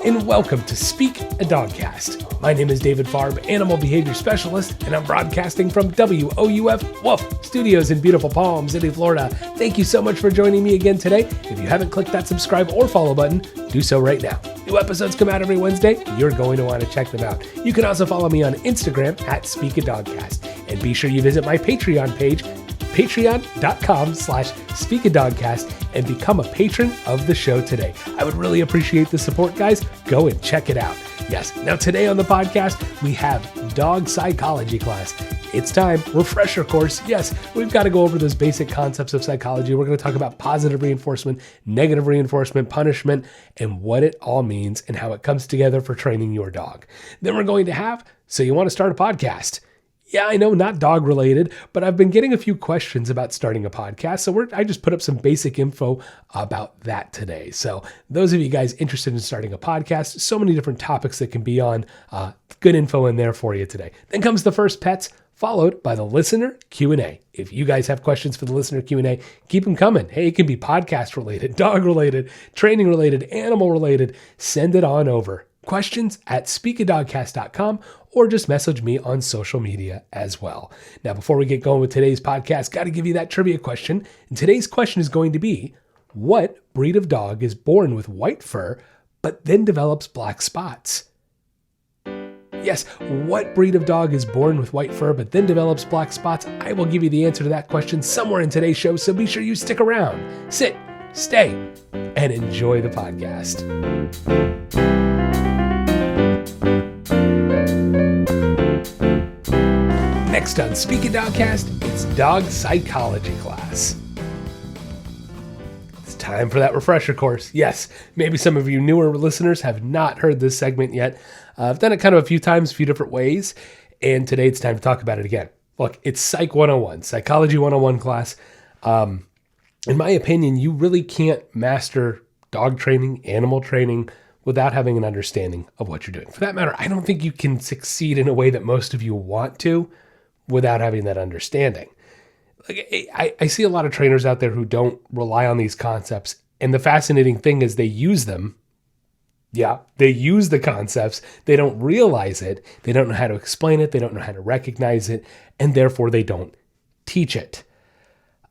and welcome to Speak, a Dogcast. My name is David Farb, Animal Behavior Specialist, and I'm broadcasting from WOUF Woof Studios in beautiful Palm City, Florida. Thank you so much for joining me again today. If you haven't clicked that subscribe or follow button, do so right now. New episodes come out every Wednesday. You're going to want to check them out. You can also follow me on Instagram at Speak a Dogcast. And be sure you visit my Patreon page, patreon.com/speakadogcast, and become a patron of the show today. I would really appreciate the support, guys. Go and check it out. Yes, now today on the podcast, we have dog psychology class. It's time, refresher course. Yes, we've got to go over those basic concepts of psychology. We're going to talk about positive reinforcement, negative reinforcement, punishment, and what it all means and how it comes together for training your dog. Then we're going to have, so you want to start a podcast? Yeah, I know, not dog related, but I've been getting a few questions about starting a podcast. So I just put up some basic info about that today. So those of you guys interested in starting a podcast, so many different topics that can be on, good info in there for you today. Then comes the first pets, followed by the listener Q&A. If you guys have questions for the listener Q&A, keep them coming. Hey, it can be podcast related, dog related, training related, animal related. Send it on over. Questions at speakadogcast.com or just message me on social media as well. Now, before we get going with today's podcast, got to give you that trivia question. And today's question is going to be, what breed of dog is born with white fur, but then develops black spots? Yes, what breed of dog is born with white fur, but then develops black spots? I will give you the answer to that question somewhere in today's show, so be sure you stick around, sit, stay, and enjoy the podcast. Next on Speak a Dogcast, it's dog psychology class. It's time for that refresher course. Yes, maybe some of you newer listeners have not heard this segment yet. I've done it kind of a few times, a few different ways, and today it's time to talk about it again. Look, it's Psych 101, Psychology 101 class. In my opinion, you really can't master dog training, animal training, without having an understanding of what you're doing. For that matter, I don't think you can succeed in a way that most of you want to without having that understanding. Like, I see a lot of trainers out there who don't rely on these concepts. And the fascinating thing is they use them. Yeah, they use the concepts. They don't realize it. They don't know how to explain it. They don't know how to recognize it. And therefore they don't teach it.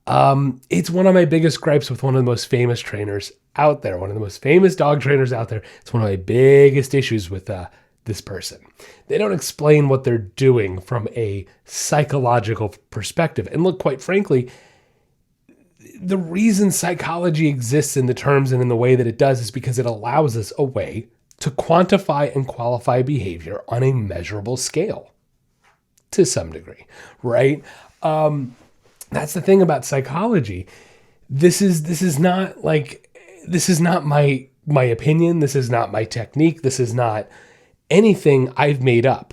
It's one of my biggest gripes with one of the most famous trainers out there, one of the most famous dog trainers out there. It's one of my biggest issues with this person. They don't explain what they're doing from a psychological perspective. And look, quite frankly, the reason psychology exists in the terms and in the way that it does is because it allows us a way to quantify and qualify behavior on a measurable scale to some degree, right? That's the thing about psychology. This is not my opinion. This is not my technique. This is not anything I've made up.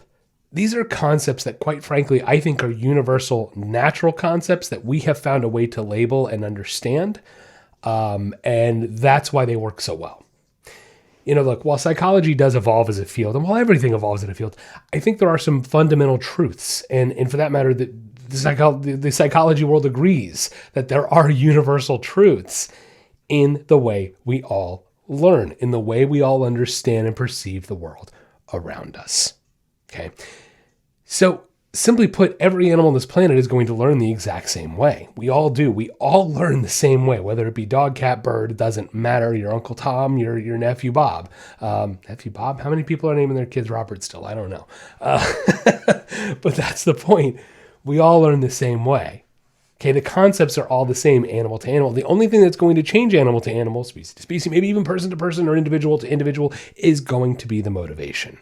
These are concepts that, quite frankly, I think are universal, natural concepts that we have found a way to label and understand. And that's why they work so well. You know, look, while psychology does evolve as a field, and while everything evolves in a field, I think there are some fundamental truths. And for that matter, the psychology world agrees that there are universal truths in the way we all learn, in the way we all understand and perceive the world around us. Okay. So simply put, every animal on this planet is going to learn the exact same way. We all do. We all learn the same way, whether it be dog, cat, bird, it doesn't matter. Your Uncle Tom, your nephew Bob. Nephew Bob? How many people are naming their kids Robert still? I don't know. But that's the point. We all learn the same way. Okay, the concepts are all the same, animal to animal. The only thing that's going to change animal to animal, species to species, maybe even person to person or individual to individual, is going to be the motivation.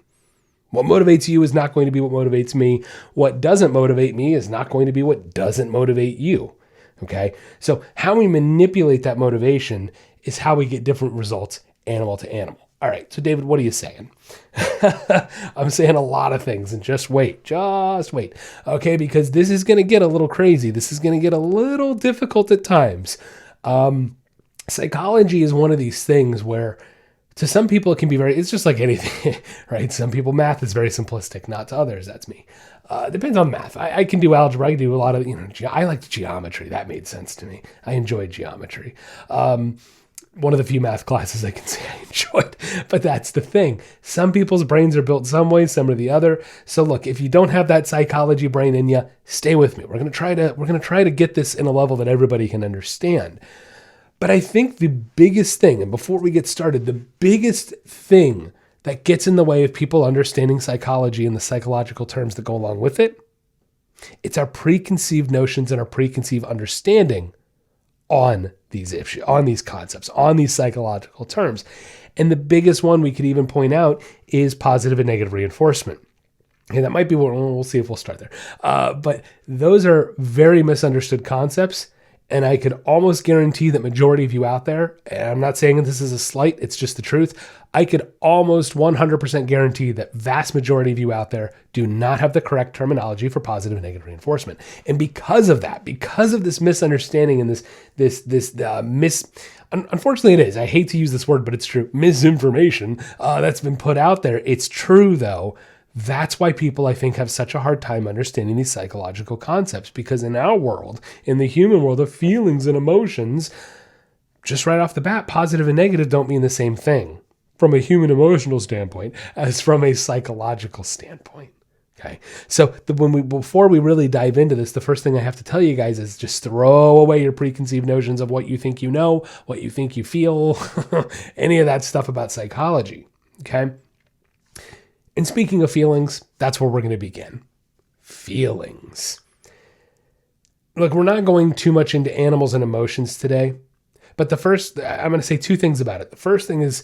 What motivates you is not going to be what motivates me. What doesn't motivate me is not going to be what doesn't motivate you. Okay, so how we manipulate that motivation is how we get different results animal to animal. All right, so David, what are you saying? I'm saying a lot of things, and just wait. Okay, because this is going to get a little crazy. This is going to get a little difficult at times. Psychology is one of these things where to some people it can be it's just like anything, right? Some people, math is very simplistic, not to others. That's me. Depends on math. I can do algebra. I can do a lot of, I liked geometry. That made sense to me. I enjoyed geometry. one of the few math classes I can say I enjoyed, but that's the thing. Some people's brains are built some way, some are the other. So look, if you don't have that psychology brain in you, stay with me. We're going to try to get this in a level that everybody can understand. But I think the biggest thing, and before we get started, the biggest thing that gets in the way of people understanding psychology and the psychological terms that go along with it, it's our preconceived notions and our preconceived understanding on these issues, on these concepts, on these psychological terms. And the biggest one we could even point out is positive and negative reinforcement. And that might be what we'll see if we'll start there. But those are very misunderstood concepts. And I could almost guarantee that majority of you out there, and I'm not saying this is a slight, it's just the truth. I could almost 100% guarantee that vast majority of you out there do not have the correct terminology for positive and negative reinforcement. And because of that, because of this misunderstanding and unfortunately it is, I hate to use this word, but it's true, misinformation that's been put out there. It's true though. That's why people, I think, have such a hard time understanding these psychological concepts, because in our world, in the human world of feelings and emotions, just right off the bat, positive and negative don't mean the same thing from a human emotional standpoint as from a psychological standpoint. Okay, so before we really dive into this, the first thing I have to tell you guys is just throw away your preconceived notions of what you think you know, what you think you feel, any of that stuff about psychology. Okay. And speaking of feelings, that's where we're going to begin. Feelings. Look, we're not going too much into animals and emotions today, but I'm going to say two things about it. The first thing is,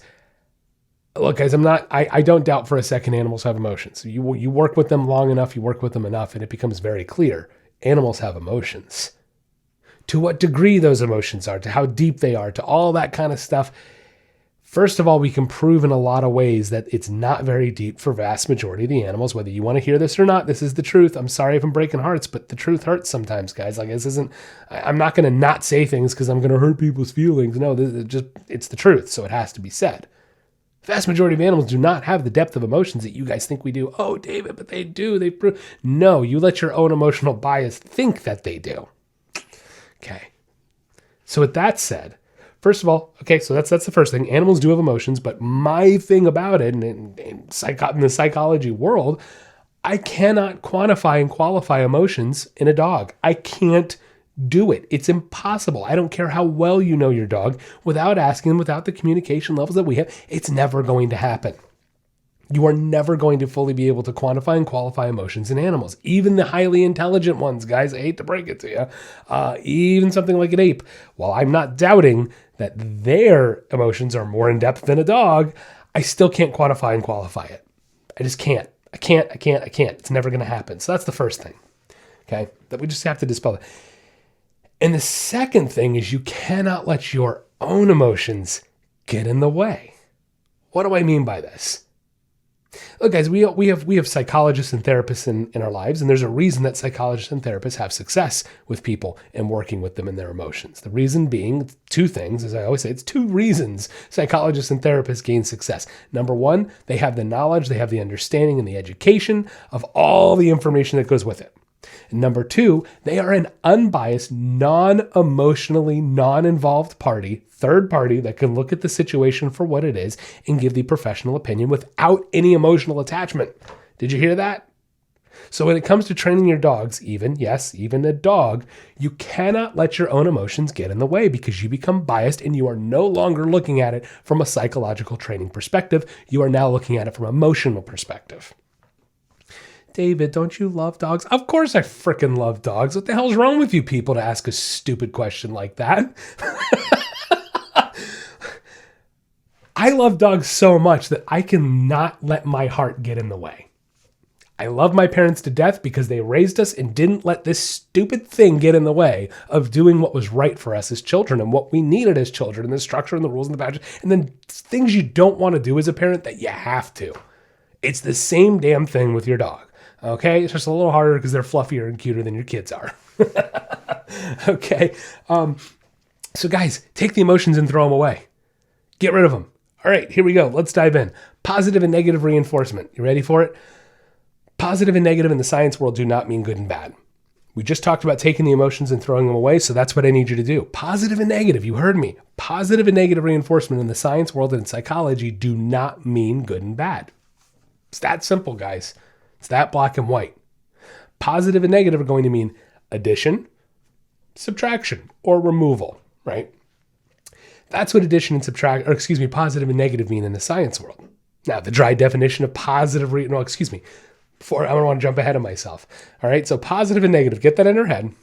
look, guys, I don't doubt for a second animals have emotions. You work with them long enough, you work with them enough, and it becomes very clear. Animals have emotions. To what degree those emotions are, to how deep they are, to all that kind of stuff. First of all, we can prove in a lot of ways that it's not very deep for vast majority of the animals, whether you want to hear this or not. This is the truth. I'm sorry if I'm breaking hearts, but the truth hurts sometimes, guys. Like, I'm not going to not say things because I'm going to hurt people's feelings. No, it's the truth. So it has to be said. The vast majority of animals do not have the depth of emotions that you guys think we do. Oh, David, but they do. No, you let your own emotional bias think that they do. Okay. So with that said, first of all, okay, so that's the first thing. Animals do have emotions, but my thing about it, in the psychology world, I cannot quantify and qualify emotions in a dog. I can't do it. It's impossible. I don't care how well you know your dog. Without asking them, without the communication levels that we have, it's never going to happen. You are never going to fully be able to quantify and qualify emotions in animals. Even the highly intelligent ones, guys, I hate to break it to you. Even something like an ape. While I'm not doubting that their emotions are more in depth than a dog, I still can't quantify and qualify it. I just can't. I can't. It's never going to happen. So that's the first thing. Okay? That we just have to dispel it. And the second thing is you cannot let your own emotions get in the way. What do I mean by this? Look, guys, we have psychologists and therapists in our lives, and there's a reason that psychologists and therapists have success with people and working with them in their emotions. The reason being two things, as I always say, it's two reasons psychologists and therapists gain success. Number one, they have the knowledge, they have the understanding and the education of all the information that goes with it. And number two, they are an unbiased, non-emotionally, non-involved party, third party that can look at the situation for what it is and give the professional opinion without any emotional attachment. Did you hear that? So when it comes to training your dogs, even a dog, you cannot let your own emotions get in the way because you become biased and you are no longer looking at it from a psychological training perspective. You are now looking at it from an emotional perspective. David, don't you love dogs? Of course I freaking love dogs. What the hell's wrong with you people to ask a stupid question like that? I love dogs so much that I cannot let my heart get in the way. I love my parents to death because they raised us and didn't let this stupid thing get in the way of doing what was right for us as children and what we needed as children and the structure and the rules and the badges and then things you don't want to do as a parent that you have to. It's the same damn thing with your dog. Okay, it's just a little harder because they're fluffier and cuter than your kids are. Okay, so guys, take the emotions and throw them away. Get rid of them. All right, here we go. Let's dive in. Positive and negative reinforcement. You ready for it? Positive and negative in the science world do not mean good and bad. We just talked about taking the emotions and throwing them away, so that's what I need you to do. Positive and negative, you heard me. Positive and negative reinforcement in the science world and in psychology do not mean good and bad. It's that simple, guys. It's that black and white. Positive and negative are going to mean addition, subtraction, or removal, right? That's what addition and positive and negative mean in the science world. Now, the dry definition of positive, I don't want to jump ahead of myself. All right, so positive and negative, get that in your head.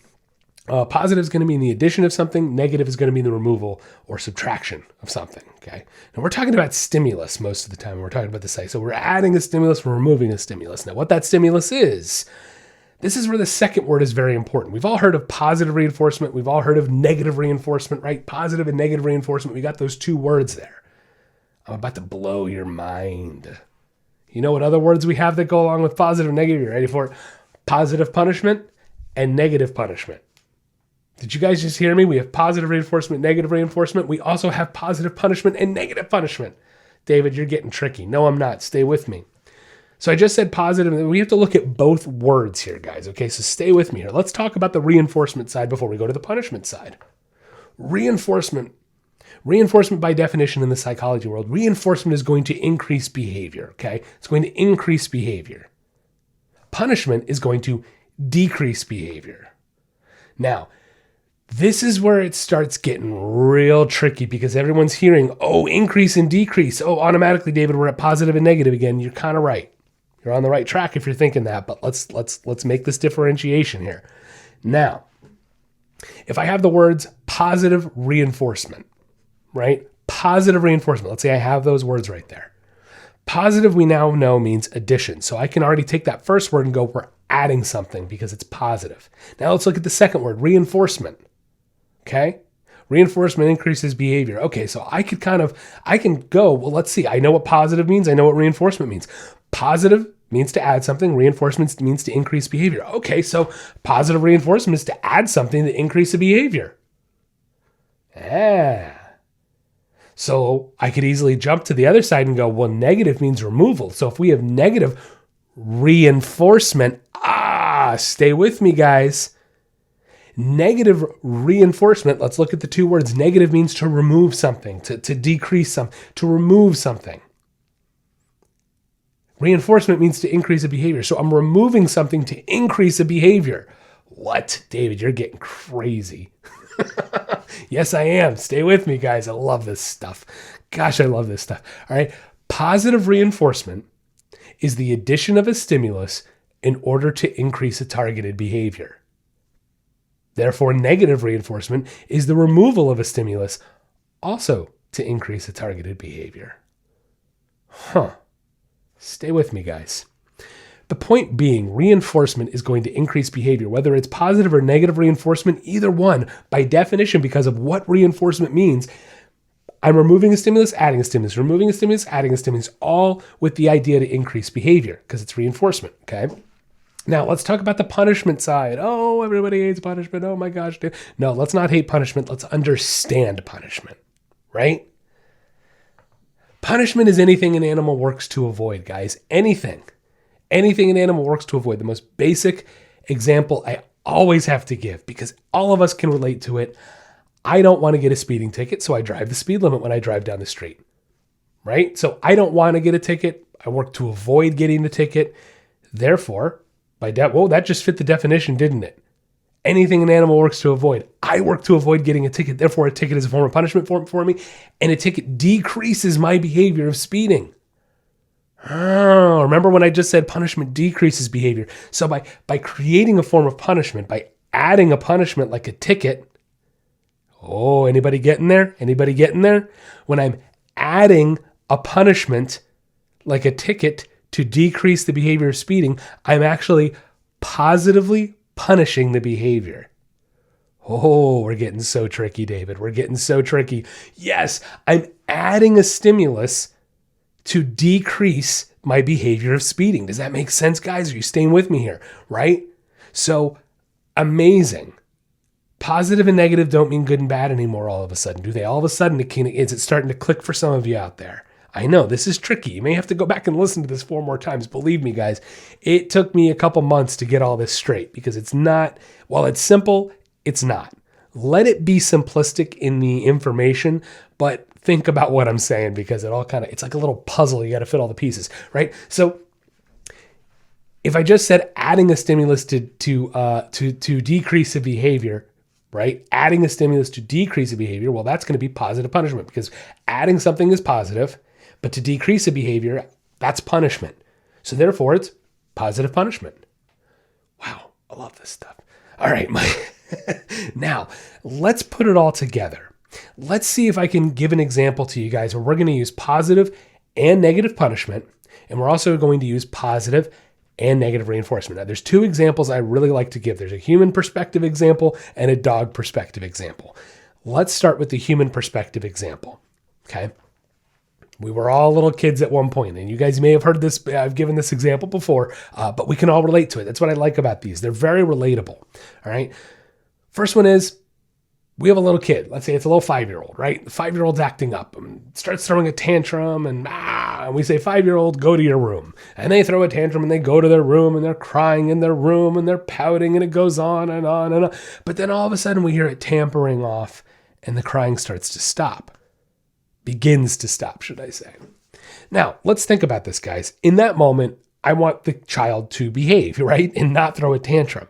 Positive is going to mean the addition of something. Negative is going to mean the removal or subtraction of something, okay? And we're talking about stimulus most of the time when we're talking about the site. So we're adding a stimulus, we're removing a stimulus. Now, what that stimulus is, this is where the second word is very important. We've all heard of positive reinforcement. We've all heard of negative reinforcement, right? Positive and negative reinforcement. We got those two words there. I'm about to blow your mind. You know what other words we have that go along with positive and negative? You ready for it? Positive punishment and negative punishment. Did you guys just hear me? We have positive reinforcement, negative reinforcement. We also have positive punishment and negative punishment. David, you're getting tricky. No, I'm not. Stay with me. So I just said positive. We have to look at both words here, guys. Okay, so stay with me here. Let's talk about the reinforcement side before we go to the punishment side. Reinforcement by definition in the psychology world, reinforcement is going to increase behavior, okay? It's going to increase behavior. Punishment is going to decrease behavior. Now, this is where it starts getting real tricky because everyone's hearing, increase and decrease. Automatically, David, we're at positive and negative again. You're kind of right. You're on the right track if you're thinking that, but let's make this differentiation here. Now, if I have the words positive reinforcement, right? Positive reinforcement. Let's say I have those words right there. Positive, we now know, means addition. So I can already take that first word and go, we're adding something because it's positive. Now let's look at the second word, reinforcement. Okay? Reinforcement increases behavior. Okay, so I can go, well, let's see. I know what positive means. I know what reinforcement means. Positive means to add something. Reinforcement means to increase behavior. Okay, so positive reinforcement is to add something to increase the behavior. So I could easily jump to the other side and go, well, negative means removal. So if we have negative reinforcement, stay with me, guys. Negative reinforcement, let's look at the two words. Negative means to remove something, to decrease something, to remove something. Reinforcement means to increase a behavior. So I'm removing something to increase a behavior. What? David, you're getting crazy. Yes, I am. Stay with me, guys. I love this stuff. Gosh, I love this stuff. All right. Positive reinforcement is the addition of a stimulus in order to increase a targeted behavior. Therefore, negative reinforcement is the removal of a stimulus also to increase a targeted behavior. Stay with me, guys. The point being, reinforcement is going to increase behavior, whether it's positive or negative reinforcement, either one, by definition, because of what reinforcement means. I'm removing a stimulus, adding a stimulus, removing a stimulus, adding a stimulus, all with the idea to increase behavior, because it's reinforcement, okay? Now, let's talk about the punishment side. Everybody hates punishment. Oh my gosh. Dude. No, let's not hate punishment. Let's understand punishment, right? Punishment is anything an animal works to avoid, guys. Anything an animal works to avoid. The most basic example I always have to give, because all of us can relate to it. I don't want to get a speeding ticket, so I drive the speed limit when I drive down the street, right? So I don't want to get a ticket. I work to avoid getting the ticket. Therefore, that just fit the definition, didn't it? Anything an animal works to avoid. I work to avoid getting a ticket. Therefore, a ticket is a form of punishment for me, and a ticket decreases my behavior of speeding. Remember when I just said punishment decreases behavior? So by creating a form of punishment, by adding a punishment like a ticket, anybody getting there? Anybody getting there? When I'm adding a punishment like a ticket to decrease the behavior of speeding, I'm actually positively punishing the behavior. We're getting so tricky, David. We're getting so tricky. Yes, I'm adding a stimulus to decrease my behavior of speeding. Does that make sense, guys? Are you staying with me here, right? So, amazing. Positive and negative don't mean good and bad anymore all of a sudden, do they? All of a sudden, is it starting to click for some of you out there? I know this is tricky. You may have to go back and listen to this 4 more times. Believe me, guys, it took me a couple months to get all this straight because it's not, while it's simple, it's not. Let it be simplistic in the information, but think about what I'm saying because it all it's like a little puzzle. You got to fit all the pieces, right? So if I just said adding a stimulus to decrease a behavior, right? Adding a stimulus to decrease a behavior, well, that's going to be positive punishment because adding something is positive, but to decrease a behavior, that's punishment. So therefore, it's positive punishment. Wow, I love this stuff. All right, now let's put it all together. Let's see if I can give an example to you guys where we're going to use positive and negative punishment, and we're also going to use positive and negative reinforcement. Now, there's 2 examples I really like to give. There's a human perspective example and a dog perspective example. Let's start with the human perspective example, okay? We were all little kids at one point, and you guys may have heard this. I've given this example before, but we can all relate to it. That's what I like about these. They're very relatable, all right? First one is, we have a little kid. Let's say it's a little 5-year-old, right? The 5-year-old's acting up and starts throwing a tantrum and we say, 5-year-old, go to your room. And they throw a tantrum and they go to their room and they're crying in their room and they're pouting and it goes on and on and on. But then all of a sudden we hear it tampering off and the crying starts to stop. Begins to stop, should I say. Now, let's think about this, guys. In that moment, I want the child to behave, right? And not throw a tantrum.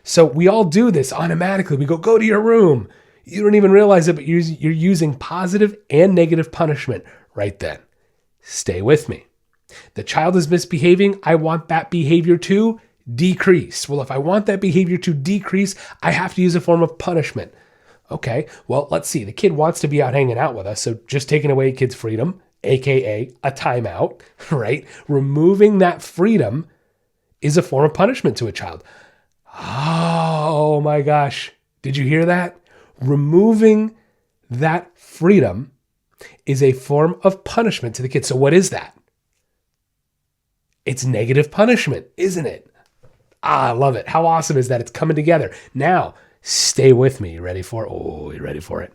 So we all do this automatically. We go to your room. You don't even realize it, but you're using positive and negative punishment right then. Stay with me. The child is misbehaving. I want that behavior to decrease. Well, if I want that behavior to decrease, I have to use a form of punishment. Okay, well, let's see. The kid wants to be out hanging out with us, so just taking away a kid's freedom, aka a timeout, right? Removing that freedom is a form of punishment to a child. Oh my gosh. Did you hear that? Removing that freedom is a form of punishment to the kid. So what is that? It's negative punishment, isn't it? I love it. How awesome is that? It's coming together. Now, stay with me. You ready for it? Oh, you ready for it?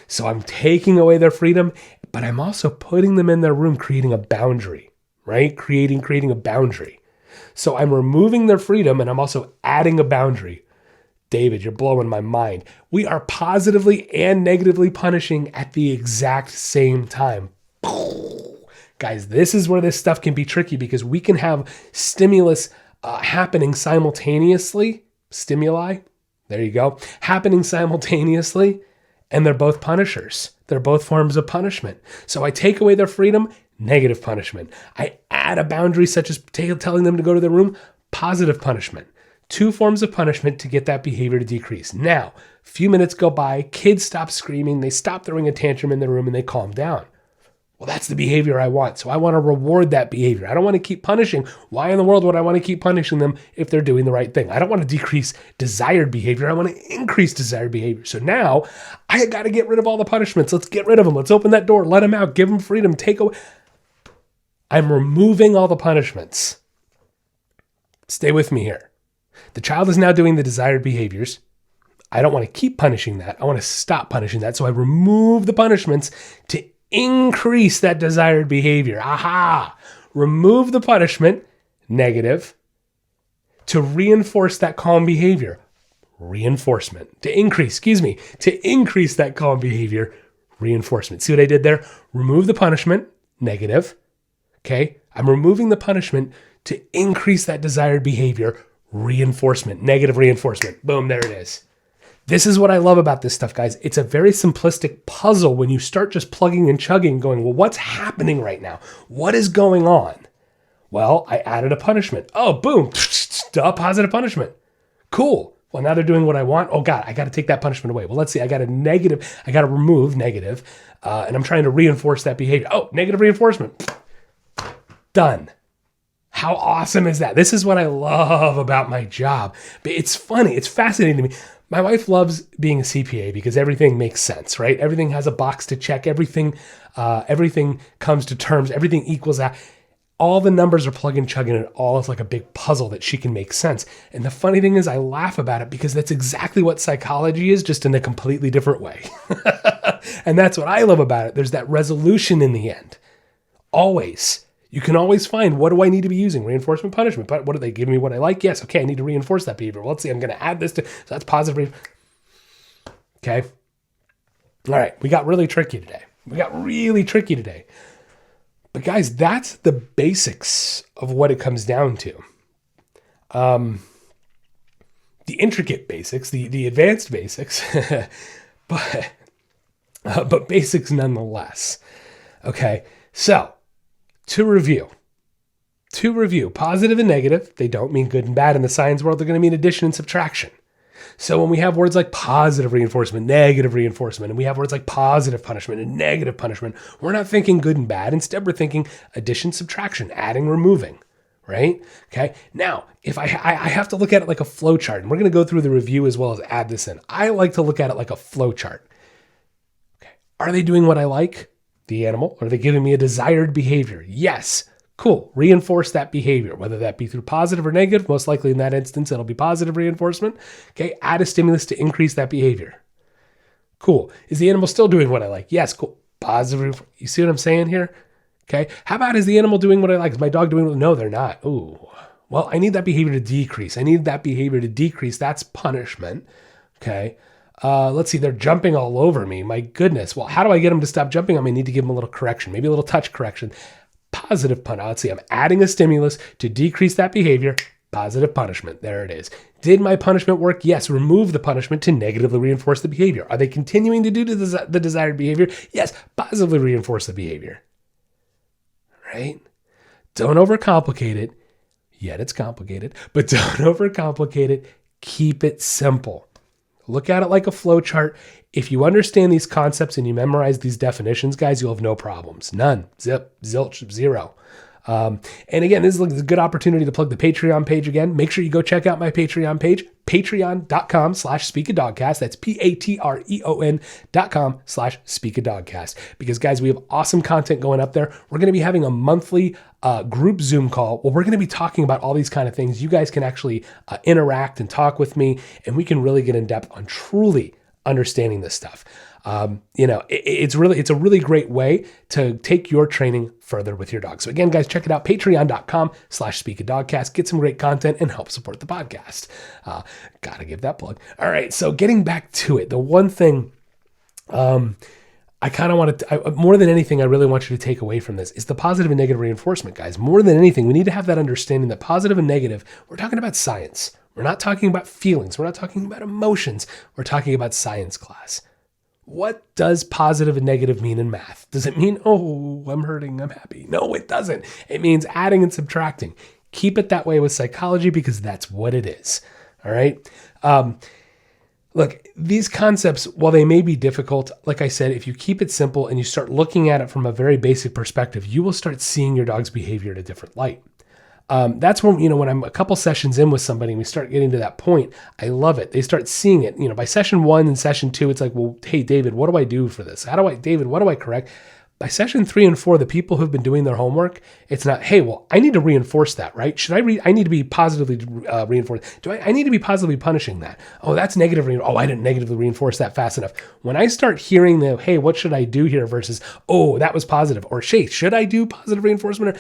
So I'm taking away their freedom, but I'm also putting them in their room, creating a boundary, right? Creating a boundary. So I'm removing their freedom and I'm also adding a boundary. David, you're blowing my mind. We are positively and negatively punishing at the exact same time. Guys, this is where this stuff can be tricky because we can have stimulus happening simultaneously. Stimuli, there you go, happening simultaneously, and they're both punishers. They're both forms of punishment. So I take away their freedom, negative punishment. I add a boundary such as telling them to go to their room, positive punishment. 2 forms of punishment to get that behavior to decrease. Now, a few minutes go by, kids stop screaming, they stop throwing a tantrum in their room, and they calm down. Well, that's the behavior I want. So I want to reward that behavior. I don't want to keep punishing. Why in the world would I want to keep punishing them if they're doing the right thing? I don't want to decrease desired behavior. I want to increase desired behavior. So now I got to get rid of all the punishments. Let's get rid of them. Let's open that door. Let them out. Give them freedom. Take away. I'm removing all the punishments. Stay with me here. The child is now doing the desired behaviors. I don't want to keep punishing that. I want to stop punishing that. So I remove the punishments to increase that desired behavior. Aha! Remove the punishment, negative, to reinforce that calm behavior. Reinforcement. To increase that calm behavior. Reinforcement. See what I did there? Remove the punishment, negative. Okay? I'm removing the punishment to increase that desired behavior. Reinforcement. Negative reinforcement. Boom, there it is. This is what I love about this stuff, guys. It's a very simplistic puzzle when you start just plugging and chugging, going, well, what's happening right now? What is going on? Well, I added a punishment. Oh, boom, positive punishment. Cool. Well, now they're doing what I want. Oh, God, I got to take that punishment away. Well, let's see. I got to remove negative, and I'm trying to reinforce that behavior. Oh, negative reinforcement. Done. How awesome is that? This is what I love about my job. But it's funny. It's fascinating to me. My wife loves being a CPA because everything makes sense, right? Everything has a box to check. Everything comes to terms. Everything equals out. All the numbers are plug and chugging. It all is like a big puzzle that she can make sense. And the funny thing is I laugh about it because that's exactly what psychology is, just in a completely different way. And that's what I love about it. There's that resolution in the end, Always. You can always find, what do I need to be using? Reinforcement, punishment. But what do they give me? What I like? Yes. Okay. I need to reinforce that behavior. Well, let's see. I'm going to add this to, so that's positive. Okay. All right. We got really tricky today. But guys, that's the basics of what it comes down to. The intricate basics, the advanced basics, but basics nonetheless. Okay. So to review, positive and negative, they don't mean good and bad in the science world. They're going to mean addition and subtraction. So when we have words like positive reinforcement, negative reinforcement, and we have words like positive punishment and negative punishment, we're not thinking good and bad. Instead, we're thinking addition, subtraction, adding, removing, right? Okay. Now, if I have to look at it like a flow chart, and we're going to go through the review as well as add this in. I like to look at it like a flow chart. Okay. Are they doing what I like? The animal? Are they giving me a desired behavior? Yes. Cool. Reinforce that behavior, whether that be through positive or negative. Most likely in that instance, it'll be positive reinforcement. Okay. Add a stimulus to increase that behavior. Cool. Is the animal still doing what I like? Yes. Cool. Positive. You see what I'm saying here? Okay. How about, is the animal doing what I like? Is my dog doing what? No, they're not. Ooh. Well, I need that behavior to decrease. That's punishment. Okay. Let's see. They're jumping all over me. My goodness. Well, how do I get them to stop jumping? I may need to give them a little correction, maybe a little touch correction. Positive punishment. Let's see. I'm adding a stimulus to decrease that behavior. Positive punishment. There it is. Did my punishment work? Yes. Remove the punishment to negatively reinforce the behavior. Are they continuing to do the desired behavior? Yes. Positively reinforce the behavior. Right? Don't overcomplicate it. Yet it's complicated, but don't overcomplicate it. Keep it simple. Look at it like a flow chart. If you understand these concepts and you memorize these definitions, guys, you'll have no problems. None. Zip. Zilch. Zero. And again, this is a good opportunity to plug the Patreon page again. Make sure you go check out my Patreon page, patreon.com/speakofdogcast. That's patreon.com/speakofdogcast. Because guys, we have awesome content going up there. We're going to be having a monthly group Zoom call where we're going to be talking about all these kind of things. You guys can actually interact and talk with me, and we can really get in depth on truly understanding this stuff. It's a really great way to take your training further with your dog. So again, guys, check it out. Patreon.com/speakofdogcast. Get some great content and help support the podcast. Gotta give that plug. All right. So getting back to it, the one thing, I kind of want to, more than anything, I really want you to take away from this is the positive and negative reinforcement, guys. More than anything, we need to have that understanding that positive and negative, we're talking about science. We're not talking about feelings. We're not talking about emotions. We're talking about science, class. What does positive and negative mean in math? Does it mean, oh, I'm hurting, I'm happy? No, it doesn't. It means adding and subtracting. Keep it that way with psychology because that's what it is. All right. Look, these concepts, while they may be difficult, like I said, if you keep it simple and you start looking at it from a very basic perspective, you will start seeing your dog's behavior in a different light. That's when, when I'm a couple sessions in with somebody and we start getting to that point, I love it. They start seeing it, by session 1 and session 2, it's like, well, hey, David, what do I do for this? David, what do I correct? By session 3 and 4, the people who've been doing their homework, it's not, hey, well, I need to reinforce that, right? I need to be positively reinforced. I need to be positively punishing that? Oh, that's negative. Oh, I didn't negatively reinforce that fast enough. When I start hearing the, hey, what should I do here versus, oh, that was positive, or hey, should I do positive reinforcement?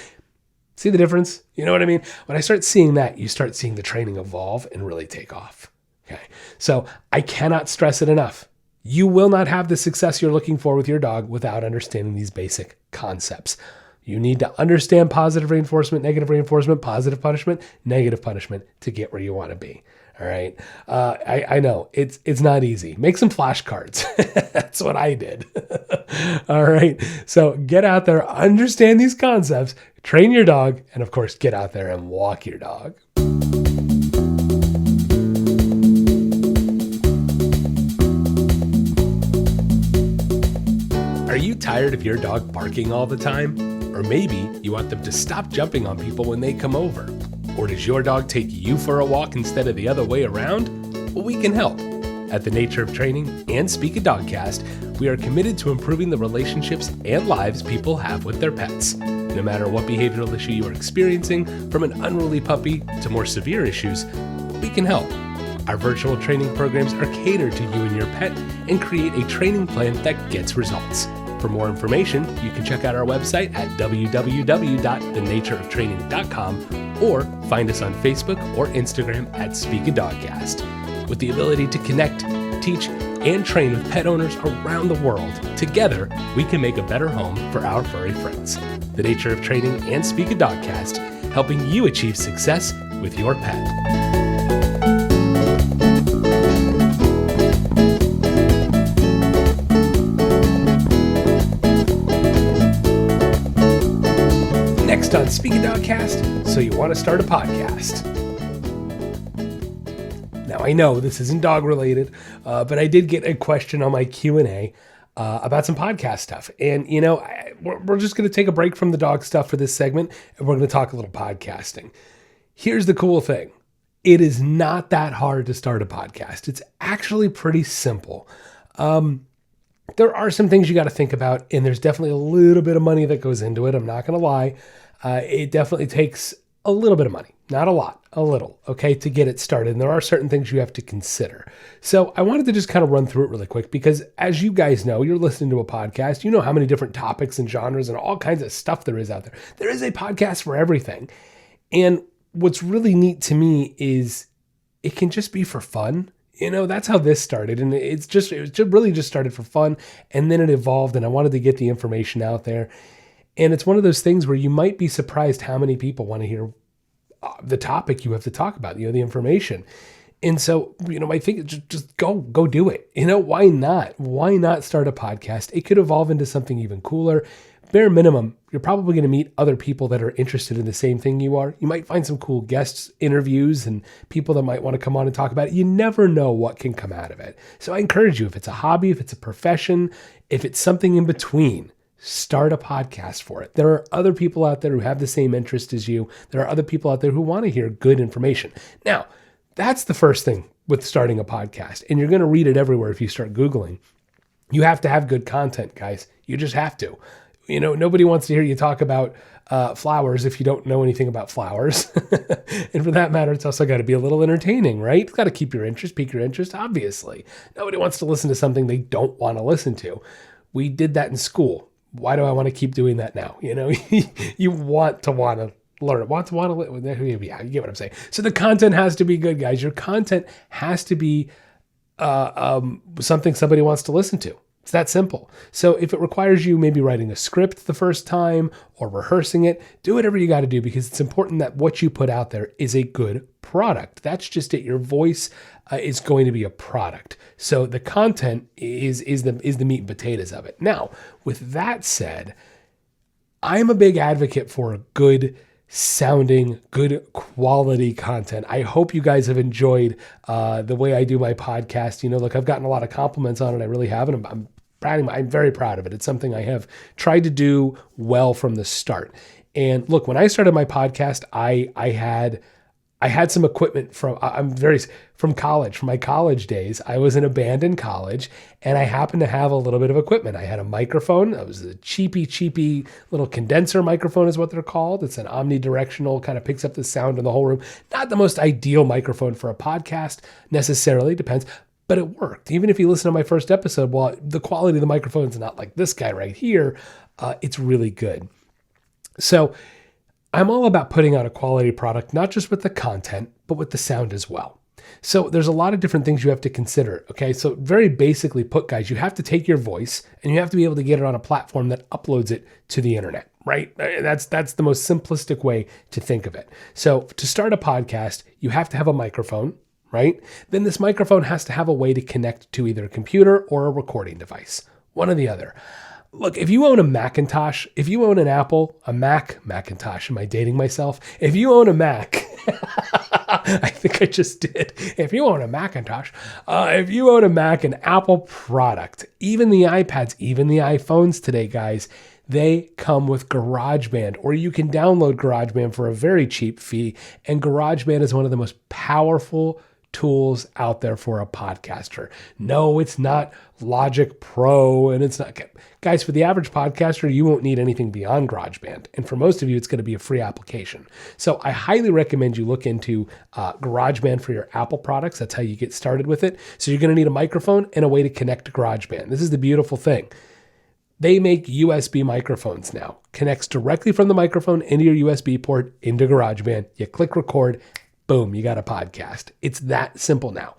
See the difference? You know what I mean? When I start seeing that, you start seeing the training evolve and really take off. Okay. So I cannot stress it enough. You will not have the success you're looking for with your dog without understanding these basic concepts. You need to understand positive reinforcement, negative reinforcement, positive punishment, negative punishment to get where you want to be. All right. I know it's not easy. Make some flashcards. That's what I did. All right. So get out there, understand these concepts, train your dog, and of course, get out there and walk your dog. Are you tired of your dog barking all the time? Or maybe you want them to stop jumping on people when they come over. Or does your dog take you for a walk instead of the other way around? Well, we can help. At The Nature of Training and Speak of Dogcast, we are committed to improving the relationships and lives people have with their pets. No matter what behavioral issue you are experiencing, from an unruly puppy to more severe issues, we can help. Our virtual training programs are catered to you and your pet and create a training plan that gets results. For more information, you can check out our website at www.thenatureoftraining.com or find us on Facebook or Instagram at Speak a Dogcast. With the ability to connect, teach, and train with pet owners around the world, together we can make a better home for our furry friends. The Nature of Training and Speak a Dogcast, helping you achieve success with your pet. Next on Speak a Dogcast, so you want to start a podcast. Now, I know this isn't dog related, but I did get a question on my Q&A about some podcast stuff. And, we're just going to take a break from the dog stuff for this segment, and we're going to talk a little podcasting. Here's the cool thing. It is not that hard to start a podcast. It's actually pretty simple. There are some things you got to think about, and there's definitely a little bit of money that goes into it. I'm not going to lie. It definitely takes a little bit of money, not a lot, a little, okay, to get it started. And there are certain things you have to consider. So I wanted to just kind of run through it really quick because as you guys know, you're listening to a podcast, you know how many different topics and genres and all kinds of stuff there is out there. There is a podcast for everything. And what's really neat to me is it can just be for fun. That's how this started. And it really just started for fun. And then it evolved and I wanted to get the information out there. And it's one of those things where you might be surprised how many people want to hear the topic you have to talk about, the information. And so, I think just go do it. Why not? Why not start a podcast? It could evolve into something even cooler. Bare minimum, you're probably going to meet other people that are interested in the same thing you are. You might find some cool guests, interviews, and people that might want to come on and talk about it. You never know what can come out of it. So I encourage you, if it's a hobby, if it's a profession, if it's something in between, start a podcast for it. There are other people out there who have the same interest as you. There are other people out there who want to hear good information. Now, that's the first thing with starting a podcast. And you're going to read it everywhere if you start Googling. You have to have good content, guys. You just have to. Nobody wants to hear you talk about flowers if you don't know anything about flowers. And for that matter, it's also got to be a little entertaining, right? It's got to pique your interest, obviously. Nobody wants to listen to something they don't want to listen to. We did that in school. Why do I want to keep doing that now? You want to learn it. Want to yeah, you get what I'm saying. So the content has to be good, guys. Your content has to be something somebody wants to listen to. It's that simple. So if it requires you maybe writing a script the first time or rehearsing it, do whatever you got to do because it's important that what you put out there is a good product. That's just it. Your voice is going to be a product. So the content is the meat and potatoes of it. Now, with that said, I'm a big advocate for good sounding, good quality content. I hope you guys have enjoyed the way I do my podcast. Look, I've gotten a lot of compliments on it. I really have, and I'm very proud of it. It's something I have tried to do well from the start. And look, when I started my podcast, I had some equipment from college, from my college days. I was in a band in college and I happened to have a little bit of equipment. I had a microphone. That was a cheapy little condenser microphone is what they're called. It's an omnidirectional, kind of picks up the sound in the whole room. Not the most ideal microphone for a podcast necessarily, depends, but it worked. Even if you listen to my first episode, well, the quality of the microphone is not like this guy right here. It's really good. So I'm all about putting out a quality product, not just with the content, but with the sound as well. So there's a lot of different things you have to consider. Okay. So very basically put, guys, you have to take your voice and you have to be able to get it on a platform that uploads it to the internet, right? That's the most simplistic way to think of it. So to start a podcast, you have to have a microphone, right? Then this microphone has to have a way to connect to either a computer or a recording device, one or the other. Look, if you own a Macintosh, if you own an Apple, Macintosh, am I dating myself? If you own a Mac, I think I just did. If you own a Macintosh, if you own a Mac, an Apple product, even the iPads, even the iPhones today, guys, they come with GarageBand, or you can download GarageBand for a very cheap fee. And GarageBand is one of the most powerful tools out there for a podcaster. No, it's not Logic Pro, and it's not, guys, for the average podcaster, you won't need anything beyond GarageBand. And for most of you, it's going to be a free application. So I highly recommend you look into GarageBand for your Apple products. That's how you get started with it. So you're going to need a microphone and a way to connect to GarageBand. This is the beautiful thing. They make USB microphones now. Connects directly from the microphone into your USB port into GarageBand. You click record, boom, you got a podcast. It's that simple now.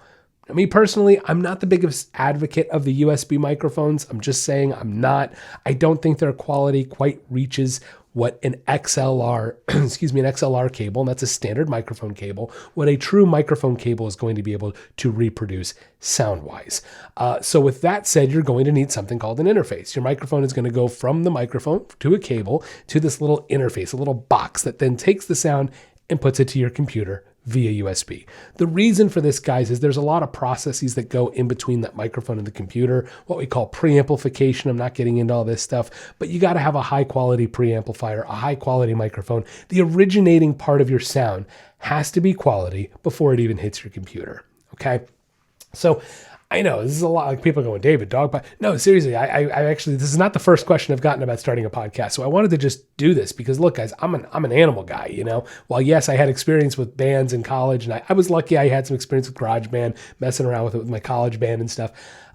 Now, me personally, I'm not the biggest advocate of the USB microphones. I'm just saying I'm not. I don't think their quality quite reaches what an XLR, an XLR cable, and that's a standard microphone cable, what a true microphone cable is going to be able to reproduce sound-wise. So with that said, you're going to need something called an interface. Your microphone is going to go from the microphone to a cable to this little interface, a little box that then takes the sound and puts it to your computer via USB. The reason for this, guys, is there's a lot of processes that go in between that microphone and the computer, what we call preamplification. I'm not getting into all this stuff, but you got to have a high quality preamplifier, a high quality microphone. The originating part of your sound has to be quality before it even hits your computer. Okay. So I know this is a lot. Like people are going, David, no, seriously. I actually, this is not the first question I've gotten about starting a podcast. So I wanted to just do this because look, guys, I'm an animal guy, you know. While yes, I had experience with bands in college, and I was lucky I had some experience with GarageBand, messing around with it with my college band and stuff.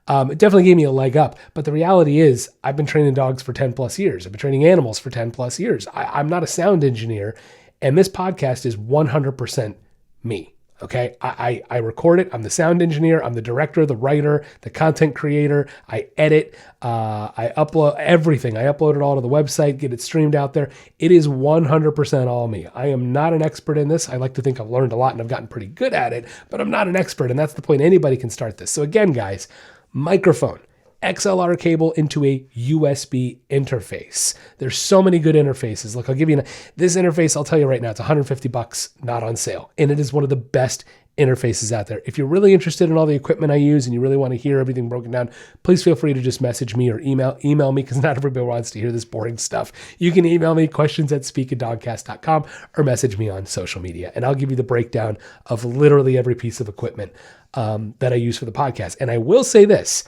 It definitely gave me a leg up. But the reality is, I've been training dogs for 10 plus years. I've been training animals for 10 plus years. I'm not a sound engineer, and this podcast is 100% me. Okay, I record it. I'm the sound engineer. I'm the director, the writer, the content creator. I edit. I upload everything. I upload it all to the website, get it streamed out there. It is 100% all me. I am not an expert in this. I like to think I've learned a lot and I've gotten pretty good at it, but I'm not an expert. And that's the point. Anybody can start this. So again, guys, microphone, XLR cable into a USB interface. There's so many good interfaces. Look, I'll give you this interface. I'll tell you right now, it's $150, not on sale. And it is one of the best interfaces out there. If you're really interested in all the equipment I use and you really want to hear everything broken down, please feel free to just message me or email me because not everybody wants to hear this boring stuff. You can email me questions@speakatdogcast.com or message me on social media. And I'll give you the breakdown of literally every piece of equipment that I use for the podcast. And I will say this,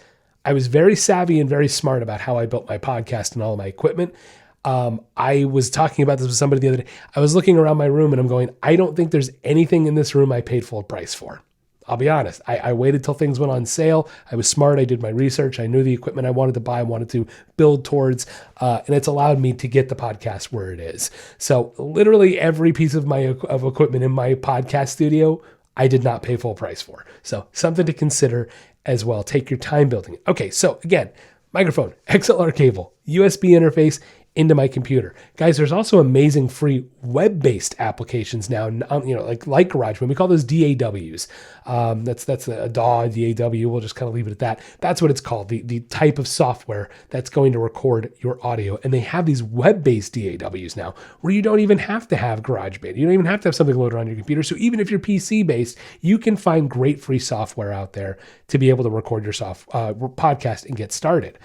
I was very savvy and very smart about how I built my podcast and all of my equipment. I was talking about this with somebody the other day. I was looking around my room and I'm going, I don't think there's anything in this room I paid full price for. I'll be honest. I waited till things went on sale. I was smart. I did my research. I knew the equipment I wanted to buy, wanted to build towards, and it's allowed me to get the podcast where it is. So literally every piece of of equipment in my podcast studio, I did not pay full price for. So something to consider as well. Take your time building it. Okay, so again, microphone, XLR cable, USB interface into my computer. Guys, there's also amazing free web-based applications now, like GarageBand. We call those DAWs. That's a DAW, DAW. We'll just kind of leave it at that. That's what it's called, the type of software that's going to record your audio. And they have these web-based DAWs now where you don't even have to have GarageBand. You don't even have to have something loaded on your computer. So even if you're PC-based, you can find great free software out there to be able to record your podcast and get started.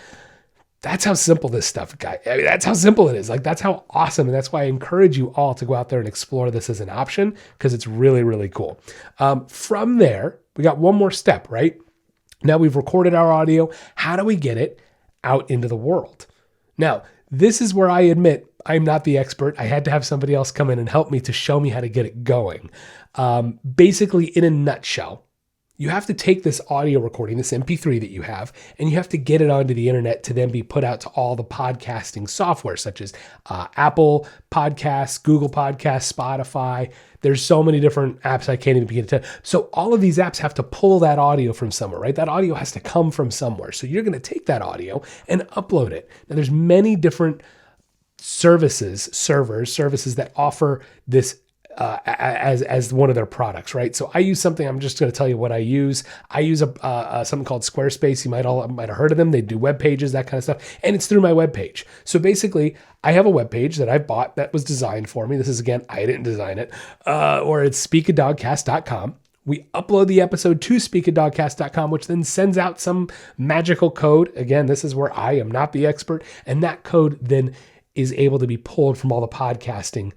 That's how simple this stuff, guys. I mean, that's how simple it is. Like, that's how awesome. And that's why I encourage you all to go out there and explore this as an option because it's really, really cool. From there, we got one more step, right? Now we've recorded our audio. How do we get it out into the world? Now, this is where I admit I'm not the expert. I had to have somebody else come in and help me to show me how to get it going. Basically, in a nutshell, you have to take this audio recording, this MP3 that you have, and you have to get it onto the internet to then be put out to all the podcasting software, such as Apple Podcasts, Google Podcasts, Spotify. There's so many different apps I can't even begin to tell. So all of these apps have to pull that audio from somewhere, right? That audio has to come from somewhere. So you're going to take that audio and upload it. Now there's many different services that offer this as one of their products, right? So I use something. I'm just going to tell you what I use. I use something called Squarespace. You might have heard of them. They do web pages, that kind of stuff, and it's through my web page. So basically, I have a web page that I bought that was designed for me. This is, again, I didn't design it, or it's speakatdogcast.com. We upload the episode to speakatdogcast.com, which then sends out some magical code. Again, this is where I am not the expert, and that code then is able to be pulled from all the podcasting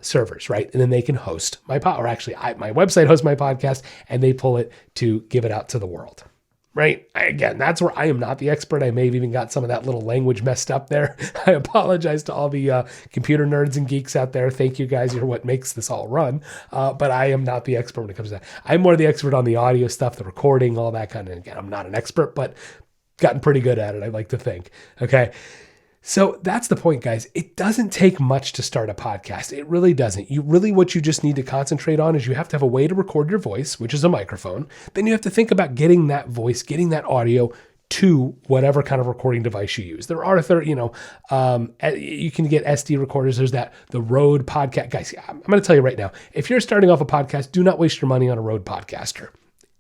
servers, right? And then they can host my my website hosts my podcast and they pull it to give it out to the world, right? Again, that's where I am not the expert. I may have even got some of that little language messed up there. I apologize to all the computer nerds and geeks out there. Thank you guys. You're what makes this all run. But I am not the expert when it comes to that. I'm more the expert on the audio stuff, the recording, all that kind of, again, I'm not an expert, but gotten pretty good at it, I like to think. Okay. So that's the point, guys. It doesn't take much to start a podcast. It really doesn't. What you just need to concentrate on is you have to have a way to record your voice, which is a microphone. Then you have to think about getting that voice, getting that audio to whatever kind of recording device you use. There are, you can get SD recorders. There's the Rode podcast. Guys, I'm going to tell you right now, if you're starting off a podcast, do not waste your money on a Rode Podcaster.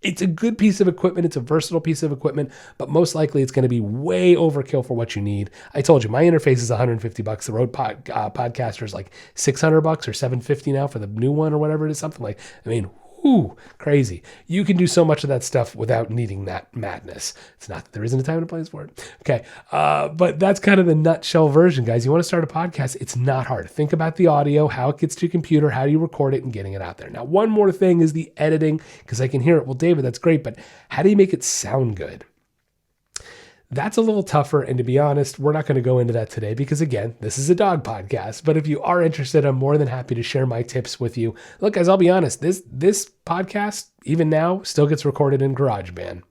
It's a good piece of equipment. It's a versatile piece of equipment, but most likely it's going to be way overkill for what you need. I told you my interface is $150. The Rode Podcaster is like $600 or $750 now for the new one or whatever it is. Something like, crazy. You can do so much of that stuff without needing that madness. It's not that there isn't a time and a place for it. Okay. But that's kind of the nutshell version, guys. You want to start a podcast, it's not hard. Think about the audio, how it gets to your computer, how you record it and getting it out there. Now, one more thing is the editing, because I can hear it. Well, David, that's great, but how do you make it sound good? That's a little tougher, and to be honest, we're not going to go into that today because, again, this is a dog podcast. But if you are interested, I'm more than happy to share my tips with you. Look, guys, I'll be honest, this podcast, even now, still gets recorded in GarageBand.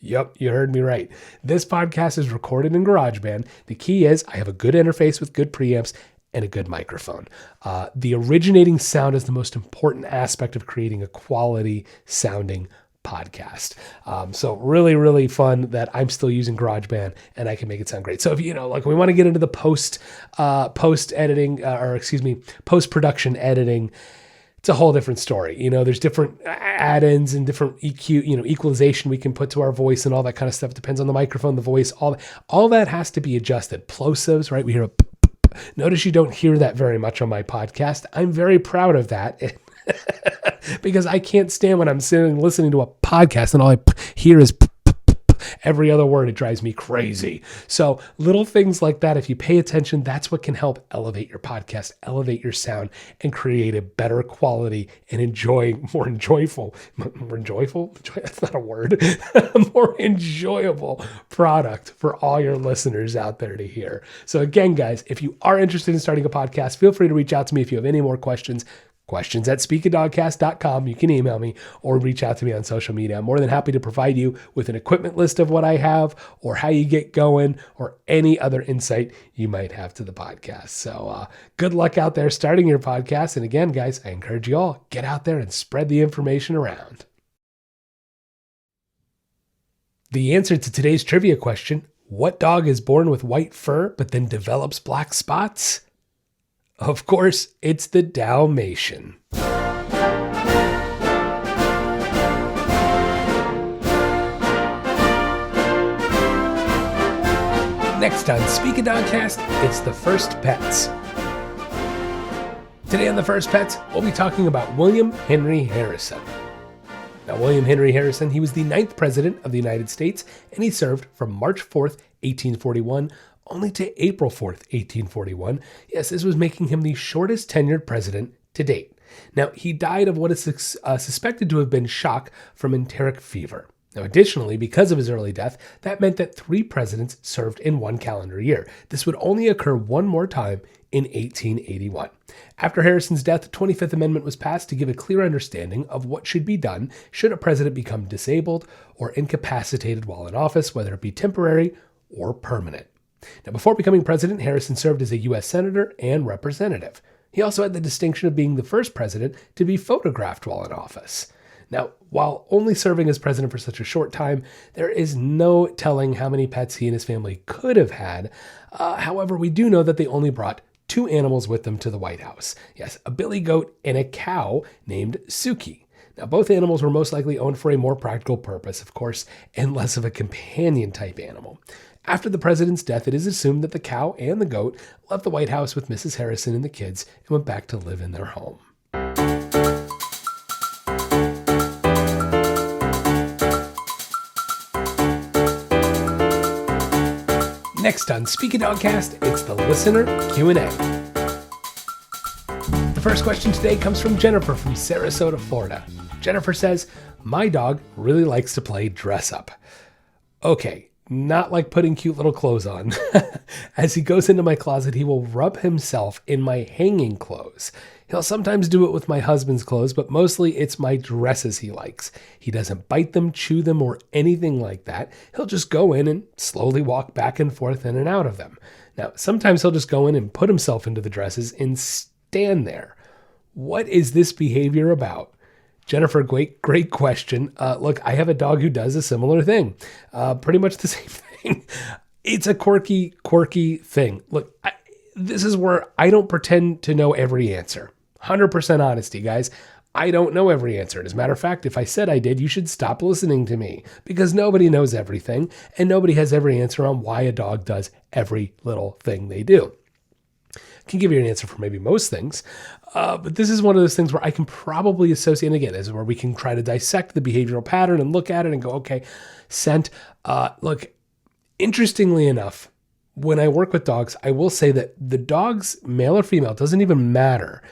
Yep, you heard me right. This podcast is recorded in GarageBand. The key is I have a good interface with good preamps and a good microphone. The originating sound is the most important aspect of creating a quality sounding podcast. So really, really fun that I'm still using GarageBand and I can make it sound great. So if we want to get into the post-production editing, it's a whole different story. There's different add-ins and different EQ, equalization we can put to our voice and all that kind of stuff. It depends on the microphone, the voice, all that has to be adjusted. Plosives, right? We hear a notice you don't hear that very much on my podcast. I'm very proud of that. Because I can't stand when I'm sitting listening to a podcast and all I hear is every other word. It drives me crazy. So little things like that, if you pay attention, that's what can help elevate your podcast, elevate your sound, and create a better quality and more enjoyable, that's not a word, more enjoyable product for all your listeners out there to hear. So again, guys, if you are interested in starting a podcast, feel free to reach out to me if you have any more questions at speakadogcast.com. You can email me or reach out to me on social media. I'm more than happy to provide you with an equipment list of what I have or how you get going or any other insight you might have to the podcast. So good luck out there starting your podcast. And again, guys, I encourage you all, get out there and spread the information around. The answer to today's trivia question, what dog is born with white fur but then develops black spots? Of course, it's the Dalmatian. Next on Speak a Dogcast, it's the First Pets. Today on the First Pets, we'll be talking about William Henry Harrison. Now, William Henry Harrison, he was the 9th president of the United States, and he served from March 4th, 1841, only to April 4th, 1841. Yes, this was making him the shortest tenured president to date. Now, he died of what is suspected to have been shock from enteric fever. Now, additionally, because of his early death, that meant that 3 presidents served in one calendar year. This would only occur one more time in 1881. After Harrison's death, the 25th Amendment was passed to give a clear understanding of what should be done should a president become disabled or incapacitated while in office, whether it be temporary or permanent. Now, before becoming president, Harrison served as a U.S. senator and representative. He also had the distinction of being the first president to be photographed while in office. Now, while only serving as president for such a short time, there is no telling how many pets he and his family could have had. However, we do know that they only brought 2 animals with them to the White House. Yes, a billy goat and a cow named Suki. Now, both animals were most likely owned for a more practical purpose, of course, and less of a companion type animal. After the president's death, it is assumed that the cow and the goat left the White House with Mrs. Harrison and the kids and went back to live in their home. Next on Speak a Dogcast, it's the listener Q&A. The first question today comes from Jennifer from Sarasota, Florida. Jennifer says, "My dog really likes to play dress up." Okay. Not like putting cute little clothes on. As he goes into my closet, he will rub himself in my hanging clothes. He'll sometimes do it with my husband's clothes, but mostly it's my dresses he likes. He doesn't bite them, chew them, or anything like that. He'll just go in and slowly walk back and forth in and out of them. Now, sometimes he'll just go in and put himself into the dresses and stand there. What is this behavior about? Jennifer, great question. Look, I have a dog who does a similar thing. Pretty much the same thing. It's a quirky thing. Look, this is where I don't pretend to know every answer. 100% honesty, guys. I don't know every answer. As a matter of fact, if I said I did, you should stop listening to me, because nobody knows everything and nobody has every answer on why a dog does every little thing they do. I can give you an answer for maybe most things, but this is one of those things where I can probably associate, and again, this is where we can try to dissect the behavioral pattern and look at it and go, okay, scent. Look, interestingly enough, when I work with dogs, I will say that the dogs, male or female, doesn't even matter,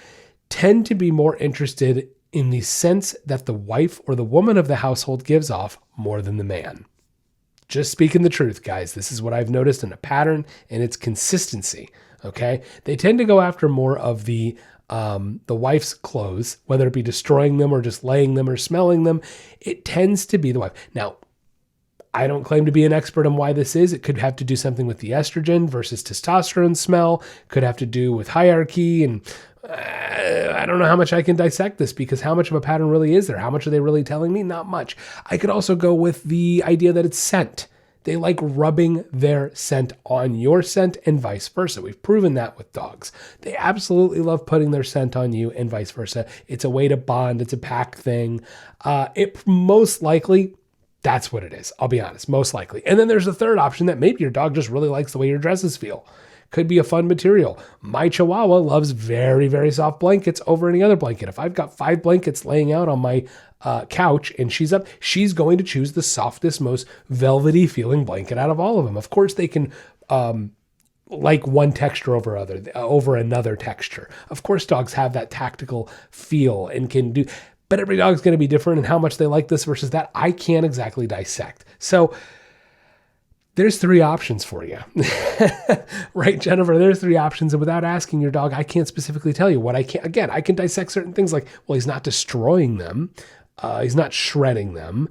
tend to be more interested in the sense that the wife or the woman of the household gives off more than the man. Just speaking the truth, guys. This is what I've noticed in a pattern, and its consistency. Okay, they tend to go after more of the wife's clothes, whether it be destroying them or just laying them or smelling them. It tends to be the wife. Now, I don't claim to be an expert on why this is. It could have to do something with the estrogen versus testosterone smell. Could have to do with hierarchy, and I don't know how much I can dissect this, because how much of a pattern really is there? How much are they really telling me? Not much. I could also go with the idea that it's scent. They like rubbing their scent on your scent and vice versa. We've proven that with dogs. They absolutely love putting their scent on you and vice versa. It's a way to bond. It's a pack thing. It most likely, that's what it is. I'll be honest, most likely. And then there's a third option that maybe your dog just really likes the way your dresses feel. Could be a fun material. My Chihuahua loves very, very soft blankets over any other blanket. If I've got 5 blankets laying out on my couch and she's up, she's going to choose the softest, most velvety feeling blanket out of all of them. Of course, they can like one texture over another texture. Of course, dogs have that tactical feel and can do, but every dog's going to be different, and how much they like this versus that, I can't exactly dissect. So there's 3 options for you, right, Jennifer? There's 3 options. And without asking your dog, I can't specifically tell you what I can. Again, I can dissect certain things like, well, he's not destroying them. He's not shredding them.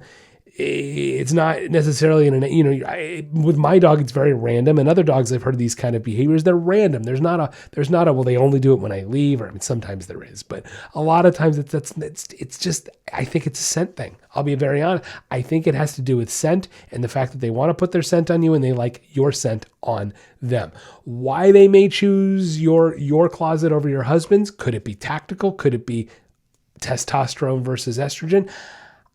It's not necessarily with my dog, it's very random. And other dogs, I've heard of these kind of behaviors. They're random. There's not a, well, they only do it when I leave, or I mean, sometimes there is, but a lot of times it's just, I think it's a scent thing. I'll be very honest. I think it has to do with scent and the fact that they want to put their scent on you and they like your scent on them. Why they may choose your closet over your husband's? Could it be tactical? Could it be testosterone versus estrogen?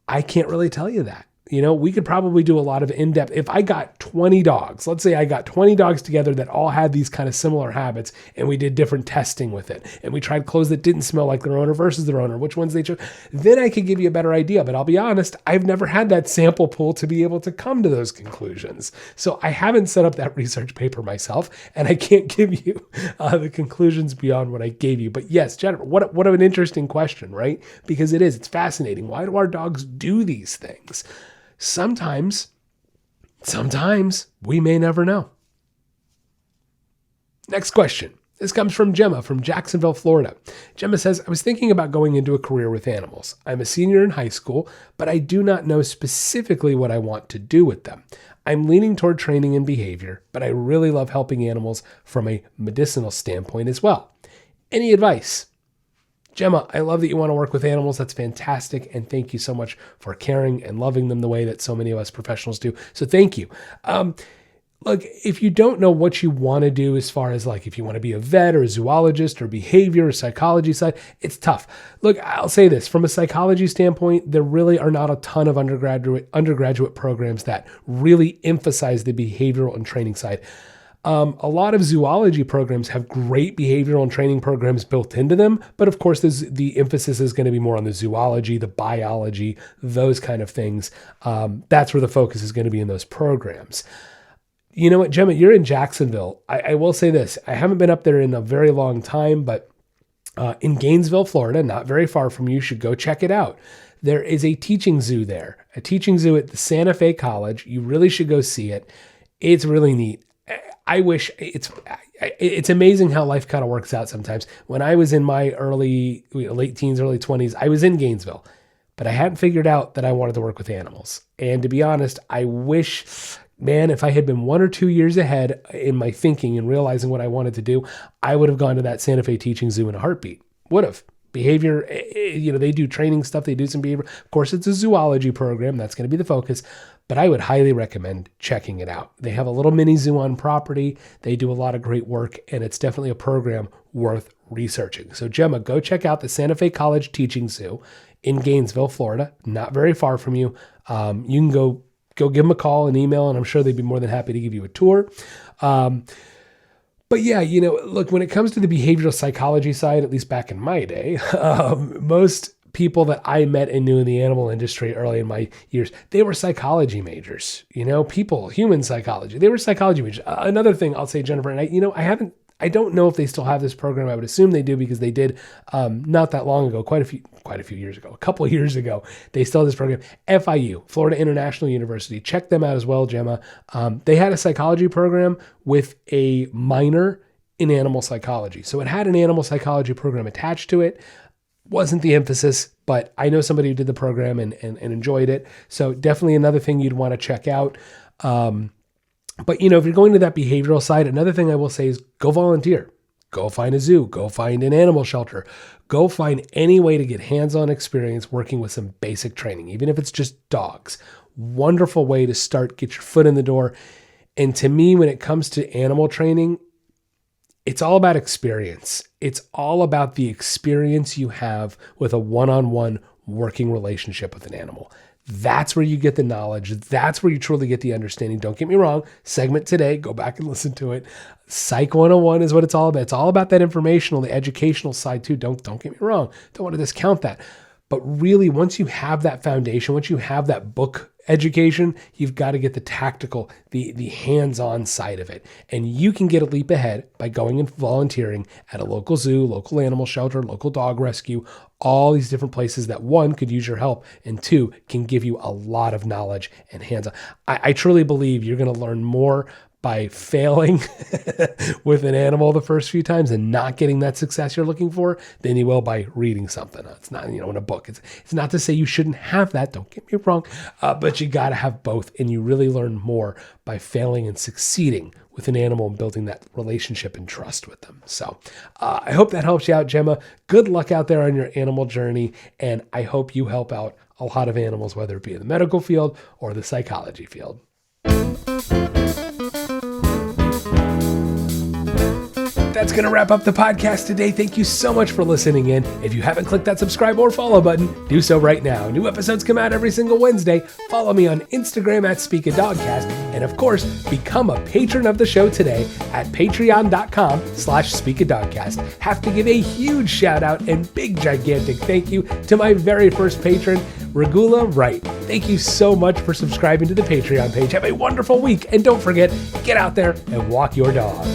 I can't really tell you that. We could probably do a lot of in-depth. If I got 20 dogs, let's say I got 20 dogs together that all had these kind of similar habits, and we did different testing with it, and we tried clothes that didn't smell like their owner versus their owner, which ones they chose, then I could give you a better idea. But I'll be honest, I've never had that sample pool to be able to come to those conclusions. So I haven't set up that research paper myself, and I can't give you the conclusions beyond what I gave you. But yes, Jennifer, what an interesting question, right? Because it's fascinating. Why do our dogs do these things? Sometimes we may never know. Next question. This comes from Gemma from Jacksonville, Florida. Gemma says, I was thinking about going into a career with animals. I'm a senior in high school, but I do not know specifically what I want to do with them. I'm leaning toward training and behavior, but I really love helping animals from a medicinal standpoint as well. Any advice? Gemma, I love that you want to work with animals. That's fantastic. And thank you so much for caring and loving them the way that so many of us professionals do. So thank you. Look, if you don't know what you want to do as far as like if you want to be a vet or a zoologist or behavior or psychology side, it's tough. Look, I'll say this. From a psychology standpoint, there really are not a ton of undergraduate programs that really emphasize the behavioral and training side. A lot of zoology programs have great behavioral and training programs built into them, but of course the emphasis is going to be more on the zoology, the biology, those kind of things. That's where the focus is going to be in those programs. You know what, Gemma, you're in Jacksonville. I will say this. I haven't been up there in a very long time, but in Gainesville, Florida, not very far from you, should go check it out. There is a teaching zoo there, a teaching zoo at the Santa Fe College. You really should go see it. It's really neat. I wish it's amazing how life kind of works out sometimes. When I was in my late teens, early 20s, I was in Gainesville, but I hadn't figured out that I wanted to work with animals. And to be honest, I wish, man, if I had been 1 or 2 years ahead in my thinking and realizing what I wanted to do, I would have gone to that Santa Fe Teaching Zoo in a heartbeat. Would have. Behavior, they do training stuff. They do some behavior. Of course, it's a zoology program. That's going to be the focus. But I would highly recommend checking it out. They have a little mini zoo on property. They do a lot of great work, and it's definitely a program worth researching. So Gemma, go check out the Santa Fe College Teaching Zoo in Gainesville, Florida. Not very far from you. You can go give them a call, an email, and I'm sure they'd be more than happy to give you a tour. But yeah, look, when it comes to the behavioral psychology side, at least back in my day, most people that I met and knew in the animal industry early in my years, they were psychology majors, human psychology. They were psychology majors. Another thing I'll say, Jennifer, and I don't know if they still have this program. I would assume they do because they did not that long ago, quite a few years ago, a couple of years ago, they still have this program. FIU, Florida International University. Check them out as well, Gemma. They had a psychology program with a minor in animal psychology. So it had an animal psychology program attached to it. Wasn't the emphasis, but I know somebody who did the program and enjoyed it. So definitely another thing you'd want to check out. But, if you're going to that behavioral side, another thing I will say is go volunteer. Go find a zoo. Go find an animal shelter. Go find any way to get hands-on experience working with some basic training, even if it's just dogs. Wonderful way to start, get your foot in the door. And to me, when it comes to animal training, it's all about experience. It's all about the experience you have with a one-on-one working relationship with an animal. That's where you get the knowledge. That's where you truly get the understanding. Don't get me wrong. Segment today, go back and listen to it. Psych 101 is what it's all about. It's all about that informational, the educational side too. Don't get me wrong. Don't want to discount that. But really, once you have that foundation, once you have that book education, you've got to get the tactical, the hands-on side of it. And you can get a leap ahead by going and volunteering at a local zoo, local animal shelter, local dog rescue, all these different places that, one, could use your help, and two, can give you a lot of knowledge and hands-on. I truly believe you're going to learn more by failing with an animal the first few times and not getting that success you're looking for than you will by reading something. It's not, in a book. It's not to say you shouldn't have that. Don't get me wrong. But you got to have both. And you really learn more by failing and succeeding with an animal and building that relationship and trust with them. So I hope that helps you out, Gemma. Good luck out there on your animal journey. And I hope you help out a lot of animals, whether it be in the medical field or the psychology field. That's going to wrap up the podcast today. Thank you so much for listening in. If you haven't clicked that subscribe or follow button, do so right now. New episodes come out every single Wednesday. Follow me on Instagram at Speak a Dogcast. And of course, become a patron of the show today at patreon.com/speakadogcast. Have to give a huge shout out and big gigantic thank you to my very first patron, Regula Wright. Thank you so much for subscribing to the Patreon page. Have a wonderful week. And don't forget, get out there and walk your dog.